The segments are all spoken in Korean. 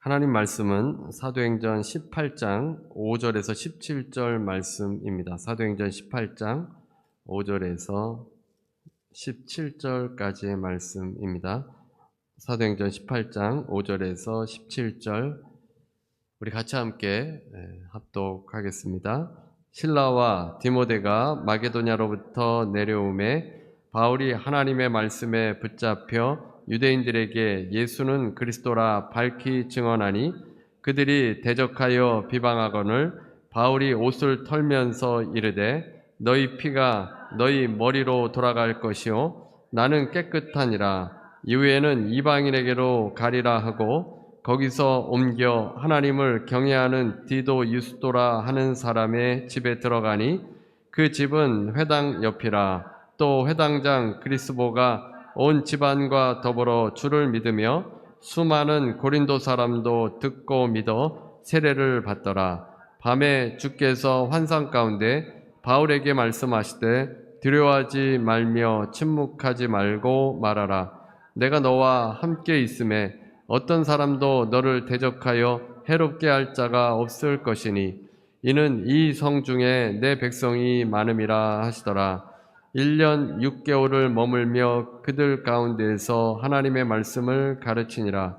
하나님 말씀은 사도행전 18장 5절에서 17절 말씀입니다. 사도행전 18장 5절에서 17절까지의 말씀입니다. 사도행전 18장 5절에서 17절 우리 같이 함께 합독하겠습니다. 실라와 디모데가 마게도냐로부터 내려오매 바울이 하나님의 말씀에 붙잡혀 유대인들에게 예수는 그리스도라 밝히 증언하니 그들이 대적하여 비방하거늘 바울이 옷을 털면서 이르되 너희 피가 너희 머리로 돌아갈 것이요 나는 깨끗하니라. 이후에는 이방인에게로 가리라 하고 거기서 옮겨 하나님을 경외하는 디도 유스도라 하는 사람의 집에 들어가니 그 집은 회당 옆이라. 또 회당장 그리스보가 온 집안과 더불어 주를 믿으며 수많은 고린도 사람도 듣고 믿어 세례를 받더라. 밤에 주께서 환상 가운데 바울에게 말씀하시되 두려워하지 말며 침묵하지 말고 말하라. 내가 너와 함께 있음에 어떤 사람도 너를 대적하여 해롭게 할 자가 없을 것이니 이는 이 성 중에 내 백성이 많음이라 하시더라. 1년 6개월을 머물며 그들 가운데에서 하나님의 말씀을 가르치니라.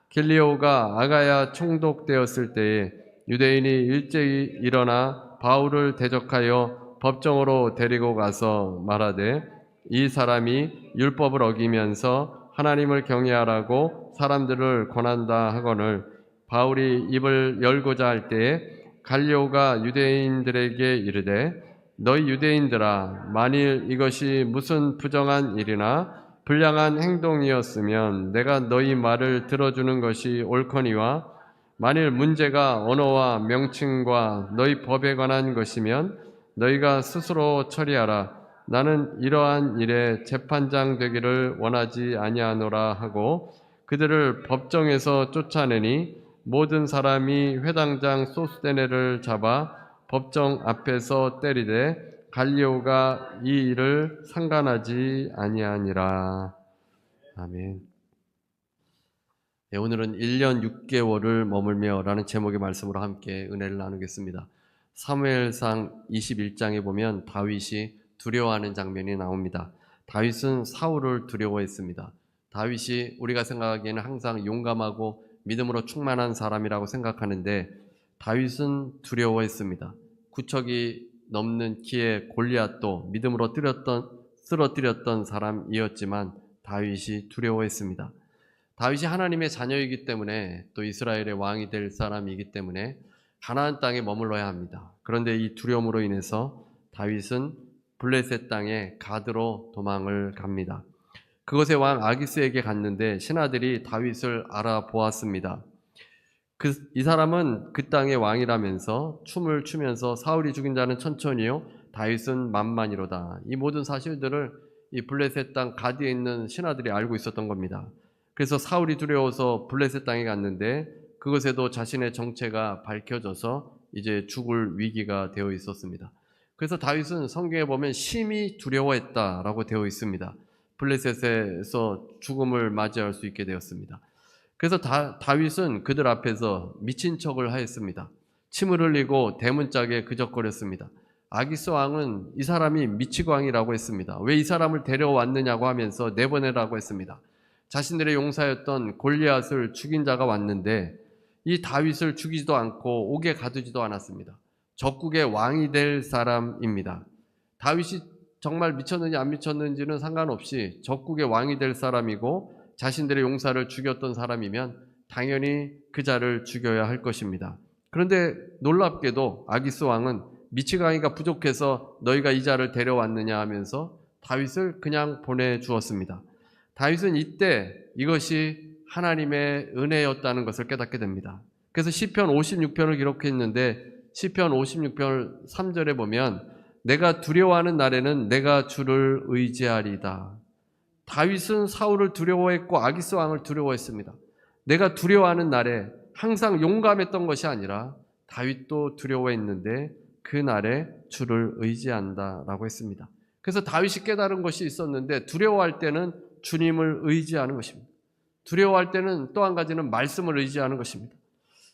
길리오가 아가야 총독되었을 때에 유대인이 일제히 일어나 바울을 대적하여 법정으로 데리고 가서 말하되 이 사람이 율법을 어기면서 하나님을 경외하라고 사람들을 권한다 하거늘 바울이 입을 열고자 할 때에 갈리오가 유대인들에게 이르되 너희 유대인들아 만일 이것이 무슨 부정한 일이나 불량한 행동이었으면 내가 너희 말을 들어주는 것이 옳거니와 만일 문제가 언어와 명칭과 너희 법에 관한 것이면 너희가 스스로 처리하라. 나는 이러한 일에 재판장 되기를 원하지 아니하노라 하고 그들을 법정에서 쫓아내니 모든 사람이 회당장 소스데네를 잡아 법정 앞에서 때리되 갈리오가 이 일을 상관하지 아니하니라. 아멘. 네, 오늘은 1년 6개월을 머물며 라는 제목의 말씀으로 함께 은혜를 나누겠습니다. 사무엘상 21장에 보면 다윗이 두려워하는 장면이 나옵니다. 다윗은 사울을 두려워했습니다. 다윗이 우리가 생각하기에는 항상 용감하고 믿음으로 충만한 사람이라고 생각하는데 다윗은 두려워했습니다. 구척이 넘는 키의 골리앗도 믿음으로 쓰러뜨렸던 사람이었지만 다윗이 두려워했습니다. 다윗이 하나님의 자녀이기 때문에 또 이스라엘의 왕이 될 사람이기 때문에 가나안 땅에 머물러야 합니다. 그런데 이 두려움으로 인해서 다윗은 블레셋 땅에 가드로 도망을 갑니다. 그곳의 왕 아기스에게 갔는데 신하들이 다윗을 알아보았습니다. 이 사람은 그 땅의 왕이라면서 춤을 추면서 사울이 죽인 자는 천천히요 다윗은 만만이로다. 이 모든 사실들을 이 블레셋 땅 가드에 있는 신하들이 알고 있었던 겁니다. 그래서 사울이 두려워서 블레셋 땅에 갔는데 그것에도 자신의 정체가 밝혀져서 이제 죽을 위기가 되어 있었습니다. 그래서 다윗은 성경에 보면 심히 두려워했다라고 되어 있습니다. 블레셋에서 죽음을 맞이할 수 있게 되었습니다. 그래서 다윗은 그들 앞에서 미친 척을 하였습니다. 침을 흘리고 대문짝에 그적거렸습니다. 아기스 왕은 이 사람이 미치광이라고 했습니다. 왜 이 사람을 데려왔느냐고 하면서 내보내라고 했습니다. 자신들의 용사였던 골리앗을 죽인 자가 왔는데 이 다윗을 죽이지도 않고 옥에 가두지도 않았습니다. 적국의 왕이 될 사람입니다. 다윗이 정말 미쳤는지 안 미쳤는지는 상관없이 적국의 왕이 될 사람이고 자신들의 용사를 죽였던 사람이면 당연히 그 자를 죽여야 할 것입니다. 그런데 놀랍게도 아기스 왕은 미치광이가 부족해서 너희가 이 자를 데려왔느냐 하면서 다윗을 그냥 보내주었습니다. 다윗은 이때 이것이 하나님의 은혜였다는 것을 깨닫게 됩니다. 그래서 시편 56편을 기록했는데 시편 56편 3절에 보면 내가 두려워하는 날에는 내가 주를 의지하리다. 다윗은 사울을 두려워했고 아기스 왕을 두려워했습니다. 내가 두려워하는 날에 항상 용감했던 것이 아니라 다윗도 두려워했는데 그 날에 주를 의지한다라고 했습니다. 그래서 다윗이 깨달은 것이 있었는데 두려워할 때는 주님을 의지하는 것입니다. 두려워할 때는 또 한 가지는 말씀을 의지하는 것입니다.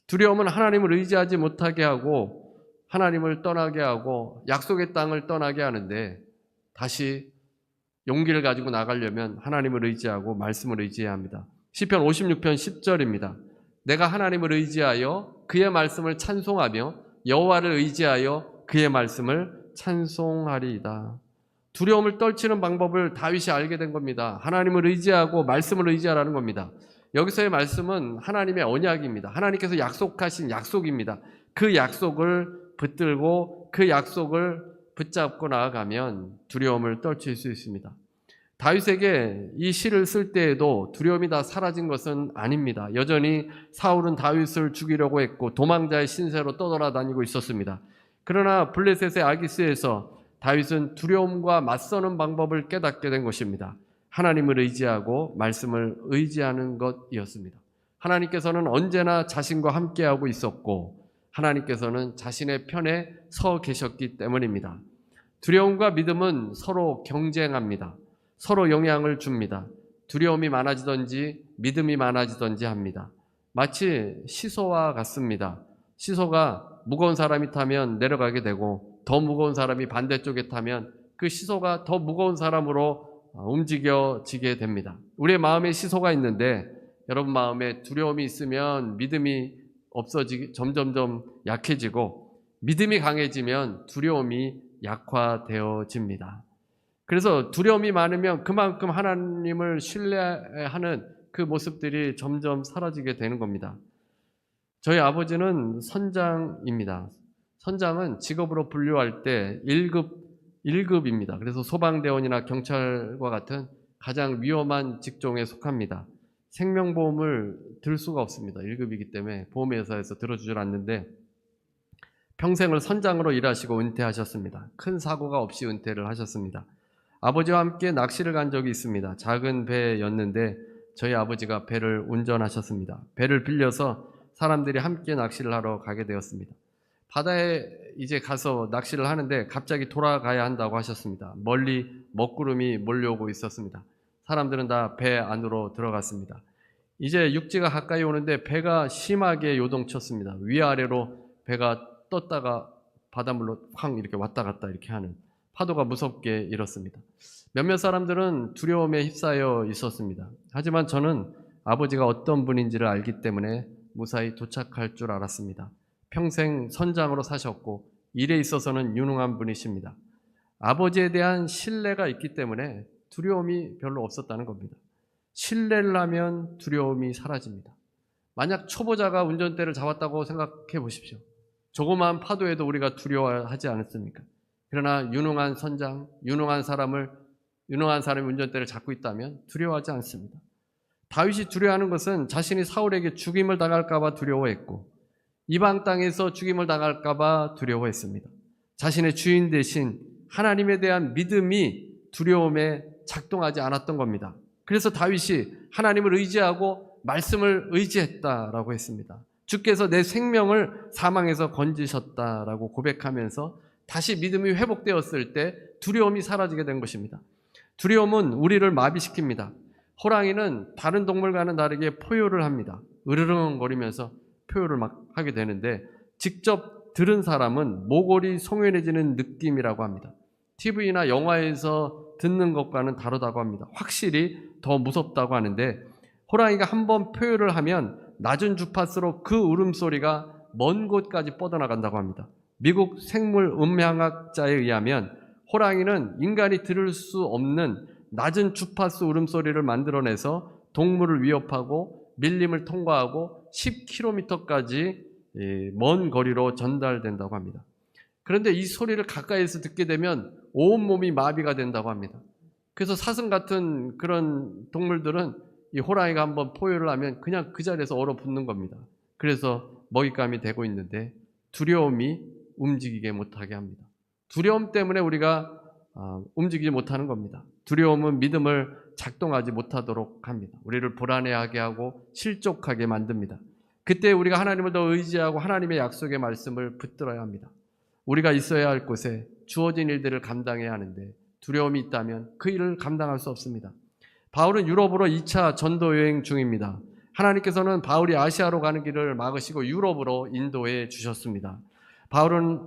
두려움은 하나님을 의지하지 못하게 하고 하나님을 떠나게 하고 약속의 땅을 떠나게 하는데, 다시 용기를 가지고 나가려면 하나님을 의지하고 말씀을 의지해야 합니다. 시편 56편 10절입니다. 내가 하나님을 의지하여 그의 말씀을 찬송하며 여호와를 의지하여 그의 말씀을 찬송하리이다. 두려움을 떨치는 방법을 다윗이 알게 된 겁니다. 하나님을 의지하고 말씀을 의지하라는 겁니다. 여기서의 말씀은 하나님의 언약입니다. 하나님께서 약속하신 약속입니다. 그 약속을 붙들고 그 약속을 붙잡고 나아가면 두려움을 떨칠 수 있습니다. 다윗에게 이 시를 쓸 때에도 두려움이 다 사라진 것은 아닙니다. 여전히 사울은 다윗을 죽이려고 했고 도망자의 신세로 떠돌아다니고 있었습니다. 그러나 블레셋의 아기스에서 다윗은 두려움과 맞서는 방법을 깨닫게 된 것입니다. 하나님을 의지하고 말씀을 의지하는 것이었습니다. 하나님께서는 언제나 자신과 함께하고 있었고 하나님께서는 자신의 편에 서 계셨기 때문입니다. 두려움과 믿음은 서로 경쟁합니다. 서로 영향을 줍니다. 두려움이 많아지든지 믿음이 많아지든지 합니다. 마치 시소와 같습니다. 시소가 무거운 사람이 타면 내려가게 되고 더 무거운 사람이 반대쪽에 타면 그 시소가 더 무거운 사람으로 움직여지게 됩니다. 우리의 마음에 시소가 있는데 여러분 마음에 두려움이 있으면 믿음이 점점점 약해지고 믿음이 강해지면 두려움이 약화되어집니다. 그래서 두려움이 많으면 그만큼 하나님을 신뢰하는 그 모습들이 점점 사라지게 되는 겁니다. 저희 아버지는 선장입니다. 선장은 직업으로 분류할 때 1급입니다. 그래서 소방대원이나 경찰과 같은 가장 위험한 직종에 속합니다. 생명보험을 들 수가 없습니다. 1급이기 때문에 보험회사에서 들어주질 않는데 평생을 선장으로 일하시고 은퇴하셨습니다. 큰 사고가 없이 은퇴를 하셨습니다. 아버지와 함께 낚시를 간 적이 있습니다. 작은 배였는데 저희 아버지가 배를 운전하셨습니다. 배를 빌려서 사람들이 함께 낚시를 하러 가게 되었습니다. 바다에 이제 가서 낚시를 하는데 갑자기 돌아가야 한다고 하셨습니다. 멀리 먹구름이 몰려오고 있었습니다. 사람들은 다 배 안으로 들어갔습니다. 이제 육지가 가까이 오는데 배가 심하게 요동쳤습니다. 위아래로 배가 떴다가 바닷물로 확 이렇게 왔다 갔다 이렇게 하는, 파도가 무섭게 일었습니다. 몇몇 사람들은 두려움에 휩싸여 있었습니다. 하지만 저는 아버지가 어떤 분인지를 알기 때문에 무사히 도착할 줄 알았습니다. 평생 선장으로 사셨고 일에 있어서는 유능한 분이십니다. 아버지에 대한 신뢰가 있기 때문에 두려움이 별로 없었다는 겁니다. 신뢰를 하면 두려움이 사라집니다. 만약 초보자가 운전대를 잡았다고 생각해 보십시오. 조그마한 파도에도 우리가 두려워하지 않습니까? 그러나 유능한 선장, 유능한 사람이 운전대를 잡고 있다면 두려워하지 않습니다. 다윗이 두려워하는 것은 자신이 사울에게 죽임을 당할까 봐 두려워했고 이방 땅에서 죽임을 당할까 봐 두려워했습니다. 자신의 주인 대신 하나님에 대한 믿음이 두려움에 작동하지 않았던 겁니다. 그래서 다윗이 하나님을 의지하고 말씀을 의지했다라고 했습니다. 주께서 내 생명을 사망에서 건지셨다라고 고백하면서 다시 믿음이 회복되었을 때 두려움이 사라지게 된 것입니다. 두려움은 우리를 마비시킵니다. 호랑이는 다른 동물과는 다르게 포효를 합니다. 으르렁거리면서 포효를 막 하게 되는데 직접 들은 사람은 모골이 송연해지는 느낌이라고 합니다. TV나 영화에서 듣는 것과는 다르다고 합니다. 확실히 더 무섭다고 하는데 호랑이가 한번 포효를 하면 낮은 주파수로 그 울음소리가 먼 곳까지 뻗어나간다고 합니다. 미국 생물음향학자에 의하면 호랑이는 인간이 들을 수 없는 낮은 주파수 울음소리를 만들어내서 동물을 위협하고 밀림을 통과하고 10km까지 먼 거리로 전달된다고 합니다. 그런데 이 소리를 가까이에서 듣게 되면 온몸이 마비가 된다고 합니다. 그래서 사슴 같은 그런 동물들은 이 호랑이가 한번 포효를 하면 그냥 그 자리에서 얼어붙는 겁니다. 그래서 먹잇감이 되고 있는데 두려움이 움직이게 못하게 합니다. 두려움 때문에 우리가 움직이지 못하는 겁니다. 두려움은 믿음을 작동하지 못하도록 합니다. 우리를 불안해하게 하고 실족하게 만듭니다. 그때 우리가 하나님을 더 의지하고 하나님의 약속의 말씀을 붙들어야 합니다. 우리가 있어야 할 곳에 주어진 일들을 감당해야 하는데 두려움이 있다면 그 일을 감당할 수 없습니다. 바울은 유럽으로 2차 전도 여행 중입니다. 하나님께서는 바울이 아시아로 가는 길을 막으시고 유럽으로 인도해 주셨습니다. 바울은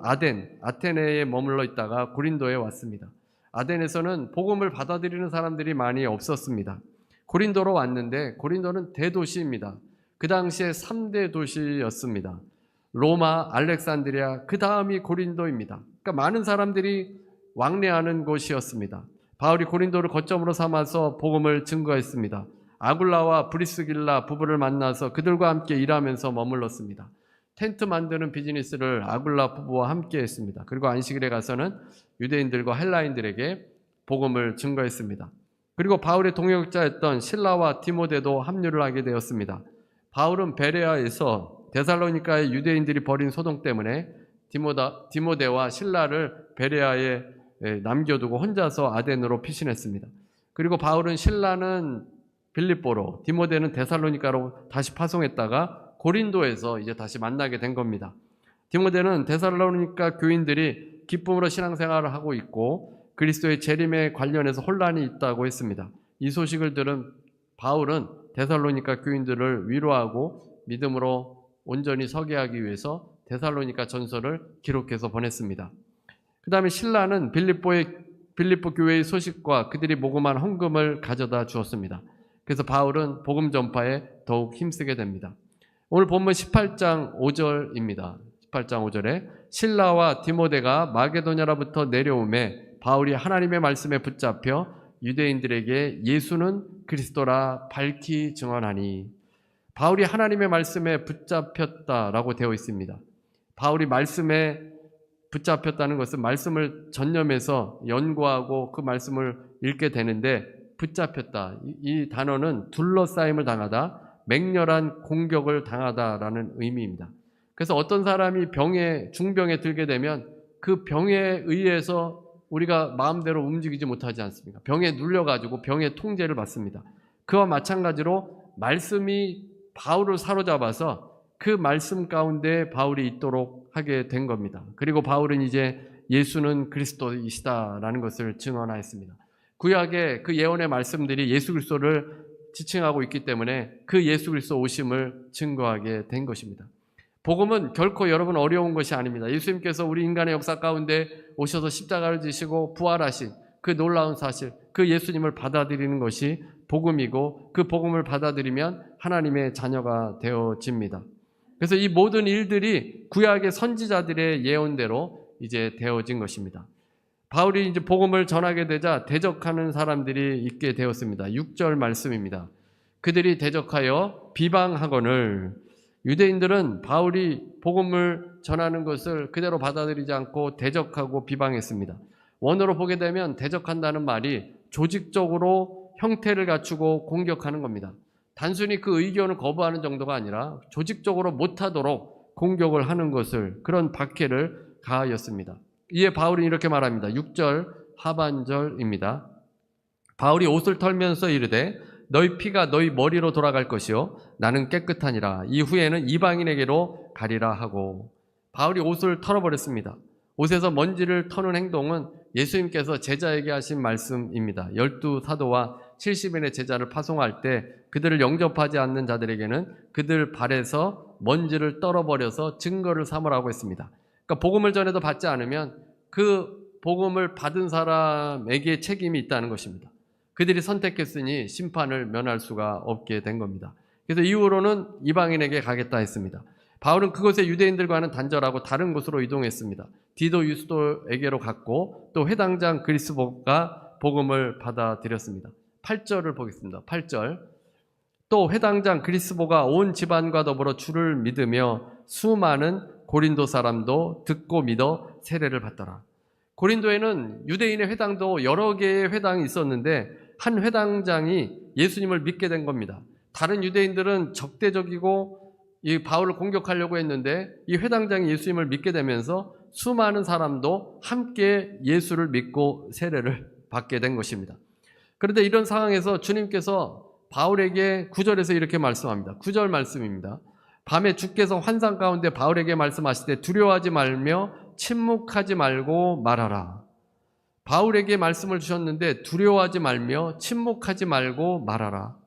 아테네에 머물러 있다가 고린도에 왔습니다. 아덴에서는 복음을 받아들이는 사람들이 많이 없었습니다. 고린도로 왔는데 고린도는 대도시입니다. 그 당시에 3대 도시였습니다. 로마, 알렉산드리아, 그 다음이 고린도입니다. 그러니까 많은 사람들이 왕래하는 곳이었습니다. 바울이 고린도를 거점으로 삼아서 복음을 증거했습니다. 아굴라와 브리스길라 부부를 만나서 그들과 함께 일하면서 머물렀습니다. 텐트 만드는 비즈니스를 아굴라 부부와 함께 했습니다. 그리고 안식일에 가서는 유대인들과 헬라인들에게 복음을 증거했습니다. 그리고 바울의 동역자였던 실라와 디모데도 합류를 하게 되었습니다. 바울은 베레아에서 데살로니가의 유대인들이 벌인 소동 때문에 디모데와 실라를 베레아에 남겨두고 혼자서 아덴으로 피신했습니다. 그리고 바울은 실라는 빌립보로, 디모데는 데살로니가로 다시 파송했다가 고린도에서 이제 다시 만나게 된 겁니다. 디모데는 데살로니가 교인들이 기쁨으로 신앙생활을 하고 있고 그리스도의 재림에 관련해서 혼란이 있다고 했습니다. 이 소식을 들은 바울은 데살로니가 교인들을 위로하고 믿음으로 온전히 서게 하기 위해서 데살로니가 전서를 기록해서 보냈습니다. 그 다음에 실라는 빌립보 교회의 소식과 그들이 모금한 헌금을 가져다 주었습니다. 그래서 바울은 복음 전파에 더욱 힘쓰게 됩니다. 오늘 본문 18장 5절입니다. 18장 5절에 실라와 디모데가 마게도냐로부터 내려오매 바울이 하나님의 말씀에 붙잡혀 유대인들에게 예수는 그리스도라 밝히 증언하니, 바울이 하나님의 말씀에 붙잡혔다라고 되어 있습니다. 바울이 말씀에 붙잡혔다는 것은 말씀을 전념해서 연구하고 그 말씀을 읽게 되는데, 붙잡혔다, 이 단어는 둘러싸임을 당하다, 맹렬한 공격을 당하다라는 의미입니다. 그래서 어떤 사람이 중병에 들게 되면 그 병에 의해서 우리가 마음대로 움직이지 못하지 않습니까? 병에 눌려가지고 병의 통제를 받습니다. 그와 마찬가지로 말씀이 바울을 사로잡아서 그 말씀 가운데 바울이 있도록 하게 된 겁니다. 그리고 바울은 이제 예수는 그리스도이시다라는 것을 증언하였습니다. 구약의 그 예언의 말씀들이 예수 그리스도를 지칭하고 있기 때문에 그 예수 그리스도 오심을 증거하게 된 것입니다. 복음은 결코 여러분 어려운 것이 아닙니다. 예수님께서 우리 인간의 역사 가운데 오셔서 십자가를 지시고 부활하신 그 놀라운 사실, 그 예수님을 받아들이는 것이 복음이고 그 복음을 받아들이면 하나님의 자녀가 되어집니다. 그래서 이 모든 일들이 구약의 선지자들의 예언대로 이제 되어진 것입니다. 바울이 이제 복음을 전하게 되자 대적하는 사람들이 있게 되었습니다. 6절 말씀입니다. 그들이 대적하여 비방하거늘, 유대인들은 바울이 복음을 전하는 것을 그대로 받아들이지 않고 대적하고 비방했습니다. 원어로 보게 되면 대적한다는 말이 조직적으로 형태를 갖추고 공격하는 겁니다. 단순히 그 의견을 거부하는 정도가 아니라 조직적으로 못하도록 공격을 하는 것을, 그런 박해를 가하였습니다. 이에 바울은 이렇게 말합니다. 6절 하반절입니다. 바울이 옷을 털면서 이르되 너희 피가 너희 머리로 돌아갈 것이요 나는 깨끗하니라. 이후에는 이방인에게로 가리라 하고, 바울이 옷을 털어버렸습니다. 옷에서 먼지를 터는 행동은 예수님께서 제자에게 하신 말씀입니다. 12사도와 70인의 제자를 파송할 때 그들을 영접하지 않는 자들에게는 그들 발에서 먼지를 떨어버려서 증거를 삼으라고 했습니다. 그러니까 복음을 전해도 받지 않으면 그 복음을 받은 사람에게 책임이 있다는 것입니다. 그들이 선택했으니 심판을 면할 수가 없게 된 겁니다. 그래서 이후로는 이방인에게 가겠다 했습니다. 바울은 그곳에 유대인들과는 단절하고 다른 곳으로 이동했습니다. 디도 유스도에게로 갔고 또 회당장 그리스도가 복음을 받아들였습니다. 8절을 보겠습니다. 8절. 또 회당장 그리스도가 온 집안과 더불어 주를 믿으며 수많은 고린도 사람도 듣고 믿어 세례를 받더라. 고린도에는 유대인의 회당도 여러 개의 회당이 있었는데 한 회당장이 예수님을 믿게 된 겁니다. 다른 유대인들은 적대적이고 이 바울을 공격하려고 했는데 이 회당장이 예수님을 믿게 되면서 수많은 사람도 함께 예수를 믿고 세례를 받게 된 것입니다. 그런데 이런 상황에서 주님께서 바울에게 9절에서 이렇게 말씀합니다. 9절 말씀입니다. 밤에 주께서 환상 가운데 바울에게 말씀하시되 두려워하지 말며 침묵하지 말고 말하라. 바울에게 말씀을 주셨는데 두려워하지 말며 침묵하지 말고 말하라.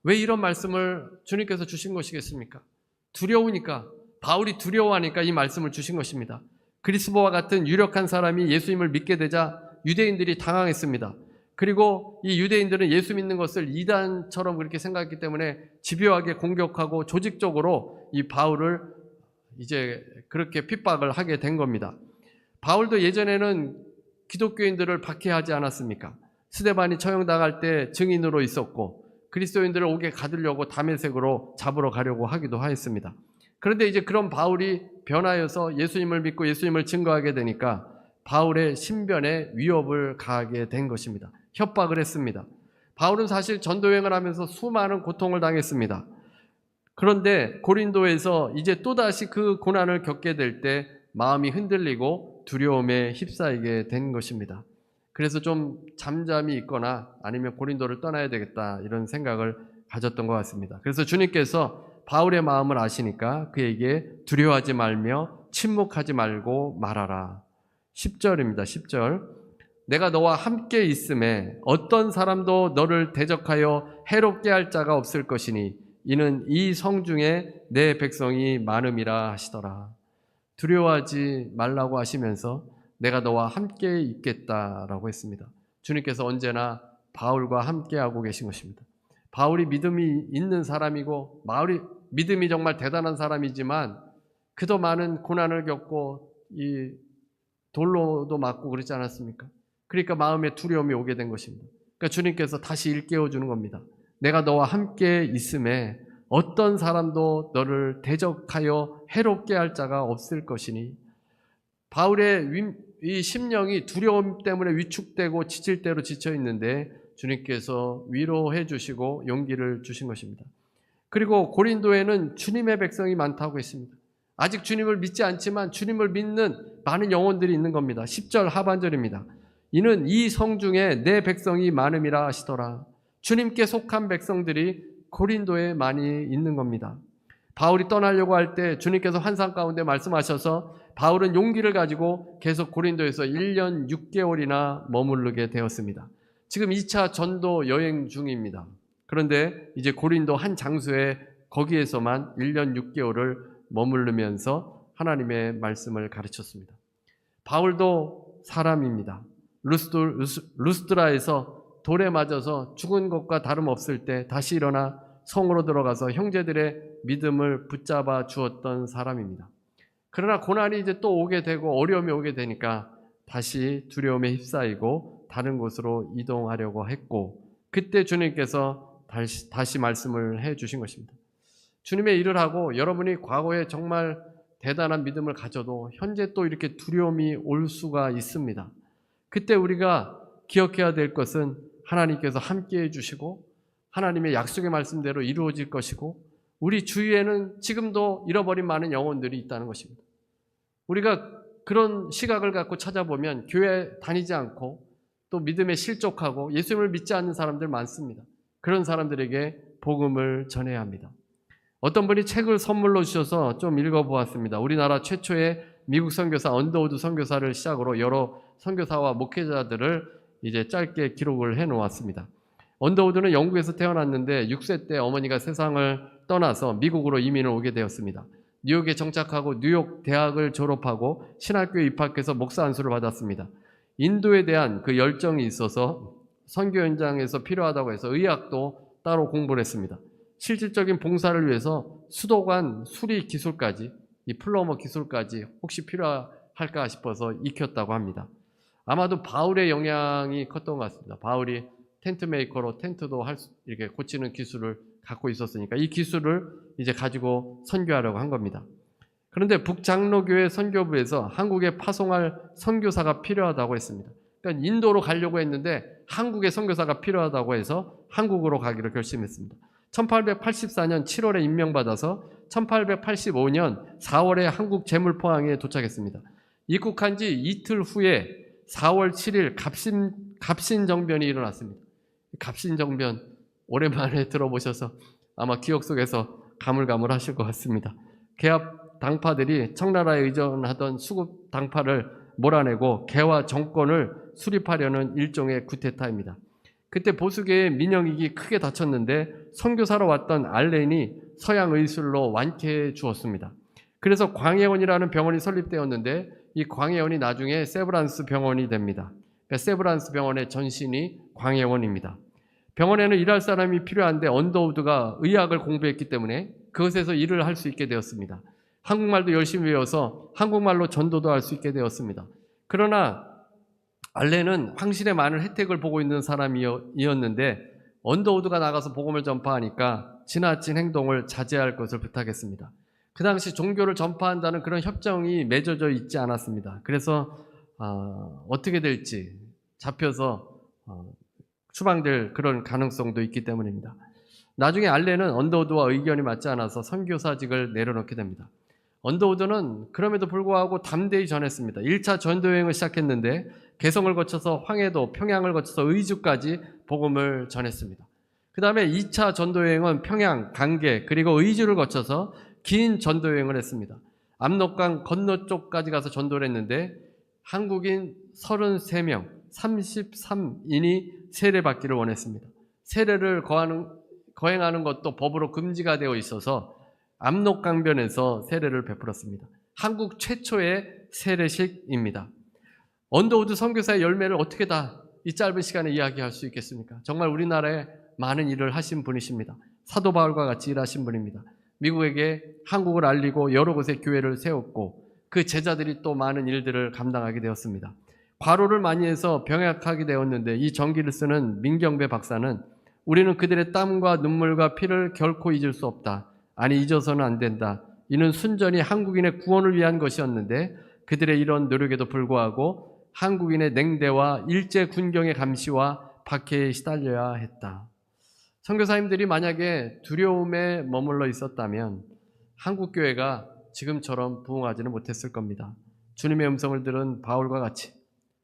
왜 이런 말씀을 주님께서 주신 것이겠습니까? 두려우니까, 바울이 두려워하니까 이 말씀을 주신 것입니다. 그리스도와 같은 유력한 사람이 예수님을 믿게 되자 유대인들이 당황했습니다. 그리고 이 유대인들은 예수 믿는 것을 이단처럼 그렇게 생각했기 때문에 집요하게 공격하고 조직적으로 이 바울을 이제 그렇게 핍박을 하게 된 겁니다. 바울도 예전에는 기독교인들을 박해하지 않았습니까? 스데반이 처형당할 때 증인으로 있었고 그리스도인들을 옥에 가두려고 다메섹으로 잡으러 가려고 하기도 하였습니다. 그런데 이제 그런 바울이 변하여서 예수님을 믿고 예수님을 증거하게 되니까 바울의 신변에 위협을 가하게 된 것입니다. 협박을 했습니다. 바울은 사실 전도여행을 하면서 수많은 고통을 당했습니다. 그런데 고린도에서 이제 또다시 그 고난을 겪게 될 때 마음이 흔들리고 두려움에 휩싸이게 된 것입니다. 그래서 좀 잠잠히 있거나 아니면 고린도를 떠나야 되겠다 이런 생각을 가졌던 것 같습니다. 그래서 주님께서 바울의 마음을 아시니까 그에게 두려워하지 말며 침묵하지 말고 말하라. 10절입니다. 10절. 내가 너와 함께 있음에 어떤 사람도 너를 대적하여 해롭게 할 자가 없을 것이니 이는 이 성중에 내 백성이 많음이라 하시더라. 두려워하지 말라고 하시면서 내가 너와 함께 있겠다라고 했습니다. 주님께서 언제나 바울과 함께하고 계신 것입니다. 바울이 믿음이 있는 사람이고 바울이 믿음이 정말 대단한 사람이지만 그도 많은 고난을 겪고 이 돌로도 맞고 그러지 않았습니까? 그러니까 마음에 두려움이 오게 된 것입니다. 그러니까 주님께서 다시 일깨워 주는 겁니다. 내가 너와 함께 있음에 어떤 사람도 너를 대적하여 해롭게 할 자가 없을 것이니 바울의 이 심령이 두려움 때문에 위축되고 지칠 대로 지쳐 있는데 주님께서 위로해 주시고 용기를 주신 것입니다. 그리고 고린도에는 주님의 백성이 많다고 했습니다. 아직 주님을 믿지 않지만 주님을 믿는 많은 영혼들이 있는 겁니다. 10절 하반절입니다. 이는 이 성중에 내 백성이 많음이라 하시더라. 주님께 속한 백성들이 고린도에 많이 있는 겁니다. 바울이 떠나려고 할 때 주님께서 환상 가운데 말씀하셔서 바울은 용기를 가지고 계속 고린도에서 1년 6개월이나 머무르게 되었습니다. 지금 2차 전도 여행 중입니다. 그런데 이제 고린도 한 장소에 거기에서만 1년 6개월을 머무르면서 하나님의 말씀을 가르쳤습니다. 바울도 사람입니다. 루스드라에서 돌에 맞아서 죽은 것과 다름없을 때 다시 일어나 성으로 들어가서 형제들의 믿음을 붙잡아 주었던 사람입니다. 그러나 고난이 이제 또 오게 되고 어려움이 오게 되니까 다시 두려움에 휩싸이고 다른 곳으로 이동하려고 했고 그때 주님께서 다시 말씀을 해 주신 것입니다. 주님의 일을 하고 여러분이 과거에 정말 대단한 믿음을 가져도 현재 또 이렇게 두려움이 올 수가 있습니다. 그때 우리가 기억해야 될 것은 하나님께서 함께해 주시고 하나님의 약속의 말씀대로 이루어질 것이고 우리 주위에는 지금도 잃어버린 많은 영혼들이 있다는 것입니다. 우리가 그런 시각을 갖고 찾아보면 교회 다니지 않고 또 믿음에 실족하고 예수님을 믿지 않는 사람들 많습니다. 그런 사람들에게 복음을 전해야 합니다. 어떤 분이 책을 선물로 주셔서 좀 읽어보았습니다. 우리나라 최초의 미국 선교사 언더우드 선교사를 시작으로 여러 선교사와 목회자들을 이제 짧게 기록을 해놓았습니다. 언더우드는 영국에서 태어났는데 6세 때 어머니가 세상을 떠나서 미국으로 이민을 오게 되었습니다. 뉴욕에 정착하고 뉴욕 대학을 졸업하고 신학교에 입학해서 목사 안수를 받았습니다. 인도에 대한 그 열정이 있어서 선교 현장에서 필요하다고 해서 의학도 따로 공부를 했습니다. 실질적인 봉사를 위해서 수도관 수리 기술까지 이 플러머 기술까지 혹시 필요할까 싶어서 익혔다고 합니다. 아마도 바울의 영향이 컸던 것 같습니다. 바울이 텐트 메이커로 텐트도 이렇게 고치는 기술을 갖고 있었으니까 이 기술을 이제 가지고 선교하려고 한 겁니다. 그런데 북장로교회 선교부에서 한국에 파송할 선교사가 필요하다고 했습니다. 그러니까 인도로 가려고 했는데 한국의 선교사가 필요하다고 해서 한국으로 가기로 결심했습니다. 1884년 7월에 임명받아서 1885년 4월에 한국 제물포항에 도착했습니다. 입국한 지 이틀 후에 4월 7일 갑신정변이 일어났습니다. 갑신정변 오랜만에 들어보셔서 아마 기억 속에서 가물가물하실 것 같습니다. 개합 당파들이 청나라에 의존하던 수급 당파를 몰아내고 개화 정권을 수립하려는 일종의 쿠데타입니다. 그때 보수계의 민영익이 크게 다쳤는데 선교사로 왔던 알렌이 서양 의술로 완쾌해 주었습니다. 그래서 광해원이라는 병원이 설립되었는데 이 광해원이 나중에 세브란스 병원이 됩니다. 그러니까 세브란스 병원의 전신이 광해원입니다. 병원에는 일할 사람이 필요한데 언더우드가 의학을 공부했기 때문에 그것에서 일을 할 수 있게 되었습니다. 한국말도 열심히 배워서 한국말로 전도도 할 수 있게 되었습니다. 그러나 알렌은 황실의 많은 혜택을 보고 있는 사람이었는데 언더우드가 나가서 복음을 전파하니까 지나친 행동을 자제할 것을 부탁했습니다. 그 당시 종교를 전파한다는 그런 협정이 맺어져 있지 않았습니다. 그래서 어떻게 될지 잡혀서 추방될 그런 가능성도 있기 때문입니다. 나중에 알렌은 언더우드와 의견이 맞지 않아서 선교사직을 내려놓게 됩니다. 언더우드는 그럼에도 불구하고 담대히 전했습니다. 1차 전도여행을 시작했는데 개성을 거쳐서 황해도, 평양을 거쳐서 의주까지 복음을 전했습니다. 그 다음에 2차 전도여행은 평양, 강계, 그리고 의주를 거쳐서 긴 전도여행을 했습니다. 압록강 건너쪽까지 가서 전도를 했는데 한국인 33명, 33인이 세례받기를 원했습니다. 세례를 거행하는 것도 법으로 금지가 되어 있어서 압록강변에서 세례를 베풀었습니다. 한국 최초의 세례식입니다. 언더우드 선교사의 열매를 어떻게 다 이 짧은 시간에 이야기할 수 있겠습니까? 정말 우리나라에 많은 일을 하신 분이십니다. 사도 바울과 같이 일하신 분입니다. 미국에게 한국을 알리고 여러 곳에 교회를 세웠고 그 제자들이 또 많은 일들을 감당하게 되었습니다. 과로를 많이 해서 병약하게 되었는데 이 전기를 쓰는 민경배 박사는 우리는 그들의 땀과 눈물과 피를 결코 잊을 수 없다. 아니 잊어서는 안 된다. 이는 순전히 한국인의 구원을 위한 것이었는데 그들의 이런 노력에도 불구하고 한국인의 냉대와 일제 군경의 감시와 박해에 시달려야 했다. 선교사님들이 만약에 두려움에 머물러 있었다면 한국 교회가 지금처럼 부흥하지는 못했을 겁니다. 주님의 음성을 들은 바울과 같이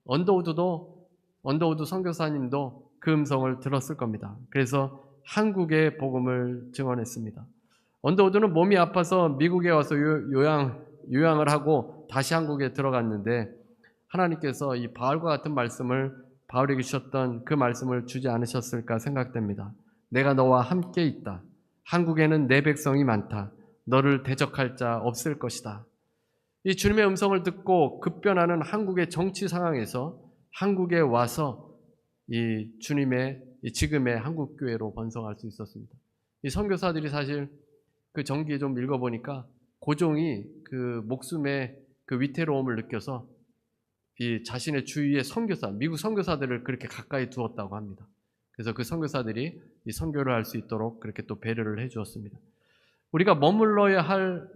언더우드 선교사님도 그 음성을 들었을 겁니다. 그래서 한국의 복음을 증언했습니다. 언더우드는 몸이 아파서 미국에 와서 요양을 하고 다시 한국에 들어갔는데 하나님께서 이 바울과 같은 말씀을 바울에게 주셨던 그 말씀을 주지 않으셨을까 생각됩니다. 내가 너와 함께 있다. 한국에는 내 백성이 많다. 너를 대적할 자 없을 것이다. 이 주님의 음성을 듣고 급변하는 한국의 정치 상황에서 한국에 와서 이 주님의 지금의 한국 교회로 번성할 수 있었습니다. 이 선교사들이 사실 그 전기에 좀 읽어보니까 고종이 그 목숨의 그 위태로움을 느껴서 이 자신의 주위의 선교사, 미국 선교사들을 그렇게 가까이 두었다고 합니다. 그래서 그 선교사들이 이 선교를 할 수 있도록 그렇게 또 배려를 해 주었습니다. 우리가 머물러야 할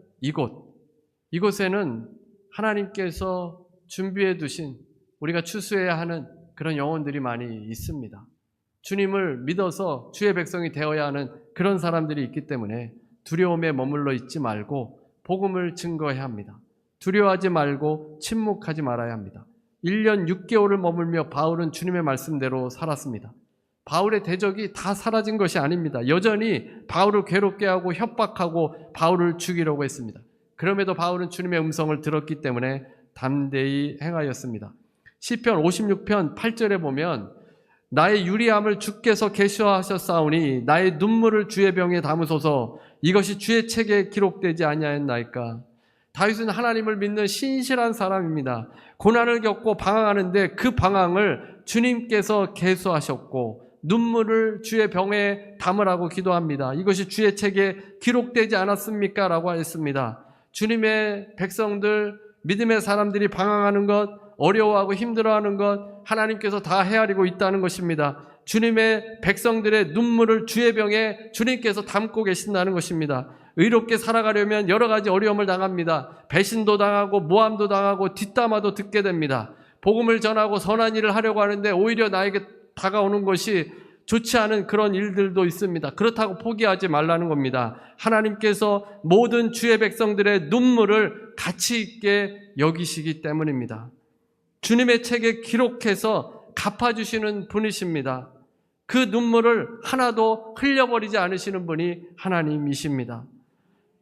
이곳에는 하나님께서 준비해 두신 우리가 추수해야 하는 그런 영혼들이 많이 있습니다. 주님을 믿어서 주의 백성이 되어야 하는 그런 사람들이 있기 때문에 두려움에 머물러 있지 말고 복음을 증거해야 합니다. 두려워하지 말고 침묵하지 말아야 합니다. 1년 6개월을 머물며 바울은 주님의 말씀대로 살았습니다. 바울의 대적이 다 사라진 것이 아닙니다. 여전히 바울을 괴롭게 하고 협박하고 바울을 죽이려고 했습니다. 그럼에도 바울은 주님의 음성을 들었기 때문에 담대히 행하였습니다. 시편 56편 8절에 보면 나의 유리함을 주께서 계시하셨사오니 나의 눈물을 주의 병에 담으소서 이것이 주의 책에 기록되지 아니하였나이까. 다윗은 하나님을 믿는 신실한 사람입니다. 고난을 겪고 방황하는데 그 방황을 주님께서 계수하셨고 눈물을 주의 병에 담으라고 기도합니다. 이것이 주의 책에 기록되지 않았습니까? 라고 하였습니다. 주님의 백성들, 믿음의 사람들이 방황하는 것, 어려워하고 힘들어하는 것 하나님께서 다 헤아리고 있다는 것입니다. 주님의 백성들의 눈물을 주의 병에 주님께서 담고 계신다는 것입니다. 의롭게 살아가려면 여러 가지 어려움을 당합니다. 배신도 당하고 모함도 당하고 뒷담화도 듣게 됩니다. 복음을 전하고 선한 일을 하려고 하는데 오히려 나에게 다가오는 것이 좋지 않은 그런 일들도 있습니다. 그렇다고 포기하지 말라는 겁니다. 하나님께서 모든 주의 백성들의 눈물을 가치 있게 여기시기 때문입니다. 주님의 책에 기록해서 갚아주시는 분이십니다. 그 눈물을 하나도 흘려버리지 않으시는 분이 하나님이십니다.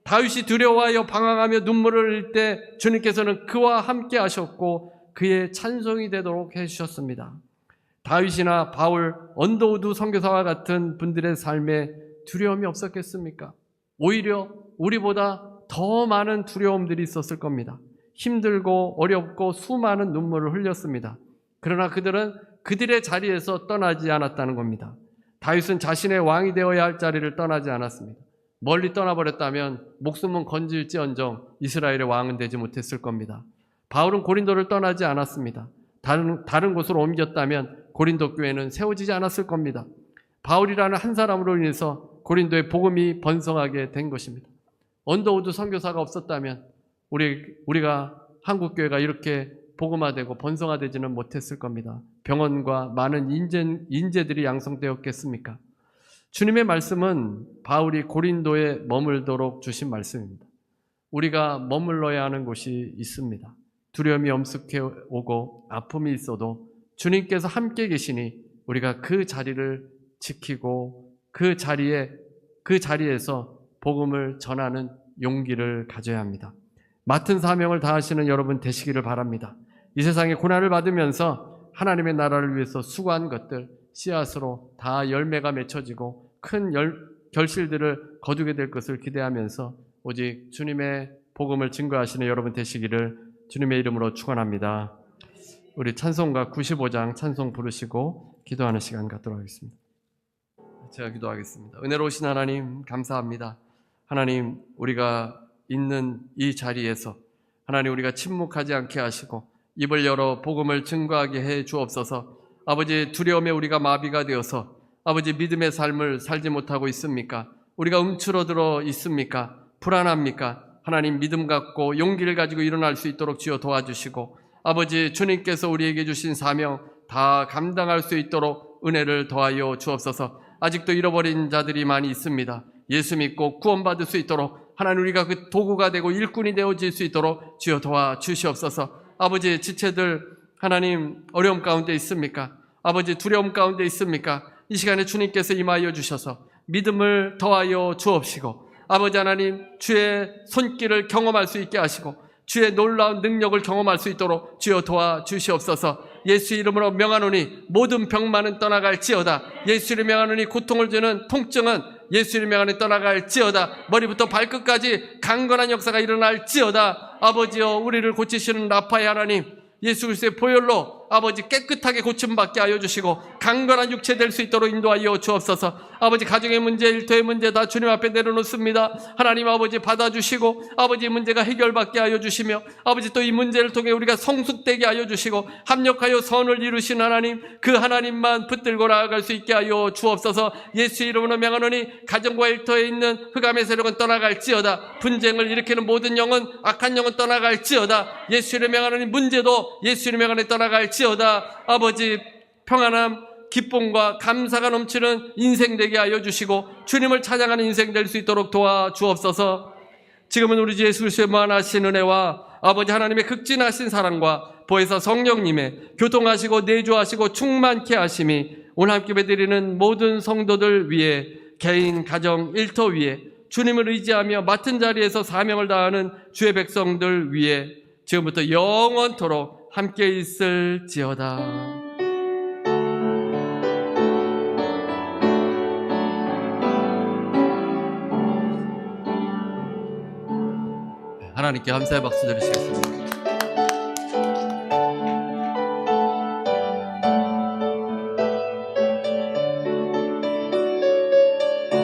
다윗이 두려워하여 방황하며 눈물을 흘릴 때 주님께서는 그와 함께 하셨고 그의 찬송이 되도록 해주셨습니다. 다윗이나 바울, 언더우드 선교사와 같은 분들의 삶에 두려움이 없었겠습니까? 오히려 우리보다 더 많은 두려움들이 있었을 겁니다. 힘들고 어렵고 수많은 눈물을 흘렸습니다. 그러나 그들은 그들의 자리에서 떠나지 않았다는 겁니다. 다윗은 자신의 왕이 되어야 할 자리를 떠나지 않았습니다. 멀리 떠나버렸다면 목숨은 건질지언정 이스라엘의 왕은 되지 못했을 겁니다. 바울은 고린도를 떠나지 않았습니다. 다른 곳으로 옮겼다면 고린도 교회는 세워지지 않았을 겁니다. 바울이라는 한 사람으로 인해서 고린도의 복음이 번성하게 된 것입니다. 언더우드 선교사가 없었다면 우리가 한국교회가 이렇게 복음화되고 번성화되지는 못했을 겁니다. 병원과 많은 인재들이 양성되었겠습니까? 주님의 말씀은 바울이 고린도에 머물도록 주신 말씀입니다. 우리가 머물러야 하는 곳이 있습니다. 두려움이 엄습해 오고 아픔이 있어도 주님께서 함께 계시니 우리가 그 자리를 지키고 그 자리에서 복음을 전하는 용기를 가져야 합니다. 맡은 사명을 다하시는 여러분 되시기를 바랍니다. 이 세상에 고난을 받으면서 하나님의 나라를 위해서 수고한 것들 씨앗으로 다 열매가 맺혀지고 큰 결실들을 거두게 될 것을 기대하면서 오직 주님의 복음을 증거하시는 여러분 되시기를 주님의 이름으로 축원합니다. 우리 찬송가 95장 찬송 부르시고 기도하는 시간 갖도록 하겠습니다. 제가 기도하겠습니다. 은혜로우신 하나님 감사합니다. 하나님 우리가 있는 이 자리에서 하나님 우리가 침묵하지 않게 하시고 입을 열어 복음을 증거하게 해 주옵소서. 아버지 두려움에 우리가 마비가 되어서 아버지 믿음의 삶을 살지 못하고 있습니까? 우리가 움츠러들어 있습니까? 불안합니까? 하나님 믿음 갖고 용기를 가지고 일어날 수 있도록 주여 도와주시고 아버지 주님께서 우리에게 주신 사명 다 감당할 수 있도록 은혜를 더하여 주옵소서. 아직도 잃어버린 자들이 많이 있습니다. 예수 믿고 구원받을 수 있도록 하나님 우리가 그 도구가 되고 일꾼이 되어질 수 있도록 주여 도와주시옵소서. 아버지 지체들 하나님 어려움 가운데 있습니까? 아버지 두려움 가운데 있습니까? 이 시간에 주님께서 임하여 주셔서 믿음을 더하여 주옵시고 아버지 하나님 주의 손길을 경험할 수 있게 하시고 주의 놀라운 능력을 경험할 수 있도록 주여 도와주시옵소서. 예수 이름으로 명하노니 모든 병만은 떠나갈지어다. 예수 이름으로 명하노니 고통을 주는 통증은 예수 이름으로 명하노니 떠나갈지어다. 머리부터 발끝까지 강건한 역사가 일어날지어다. 아버지여 우리를 고치시는 라파의 하나님 예수 그리스도의 보혈로 아버지 깨끗하게 고침받게 하여 주시고 강건한 육체 될 수 있도록 인도하여 주옵소서. 아버지 가정의 문제, 일터의 문제 다 주님 앞에 내려놓습니다. 하나님 아버지 받아주시고 아버지 문제가 해결받게 하여 주시며 아버지 또 이 문제를 통해 우리가 성숙되게 하여 주시고 합력하여 선을 이루신 하나님 그 하나님만 붙들고 나아갈 수 있게 하여 주옵소서. 예수 이름으로 명하노니 가정과 일터에 있는 흑암의 세력은 떠나갈지어다. 분쟁을 일으키는 모든 영은 악한 영은 떠나갈지어다. 예수 이름으로 명하노니 문제도 예수 이름으로 명하노니 떠나갈지어다. 아버지 평안함 기쁨과 감사가 넘치는 인생 되게 하여 주시고 주님을 찬양하는 인생 될 수 있도록 도와주옵소서. 지금은 우리 주 예수 그리스도의 무한하신 은혜와 아버지 하나님의 극진하신 사랑과 보혜사 성령님의 교통하시고 내주하시고 충만케 하심이 오늘 함께 드리는 모든 성도들 위해 개인 가정 일터 위에 주님을 의지하며 맡은 자리에서 사명을 다하는 주의 백성들 위해 지금부터 영원토록 함께 있을지어다. 하나님께 감사의 박수 드리시겠습니다.